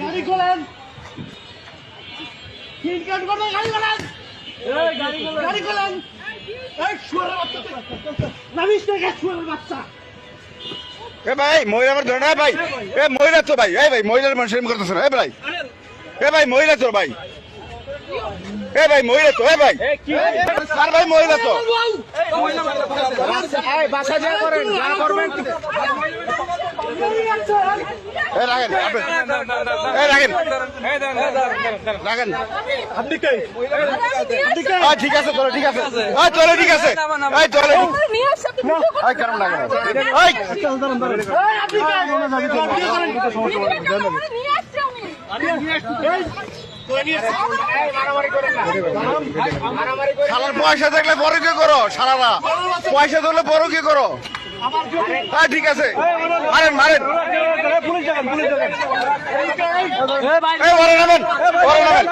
গাড়ি খোলেন, গাড়ি খোলেন, গাড়ি খোলেন। এই শুয়োরের বাচ্চা, নামিস থেকে শুয়োরের বাচ্চা। এ ভাই মহিলা আমার ধরে না ভাই, এ মহিলা তো ভাই, এ ভাই মহিলার মানুষ এরকম করতেছে না, এ ভাই, এ ভাই মহিলা তো ভাই, এ ভাই মহিলা তো, এ ভাই আর ভাই মহিলা তো বাসা যা করেন, যা করবেন। এ রাখেন, এ রাখেন, রাখেন। আপনি কে? ঠিক আছে চলো, ঠিক আছে, চলো ঠিক আছে, চলো কেমন লাগে শালার পয়সা দেখলে বড় কি করো, শালারা পয়সা ধরলে বড় কি করো। ঠিক আছে, মারেন মারেন, পুলিশ যাবেন, পুলিশ যাবেন। নামেন।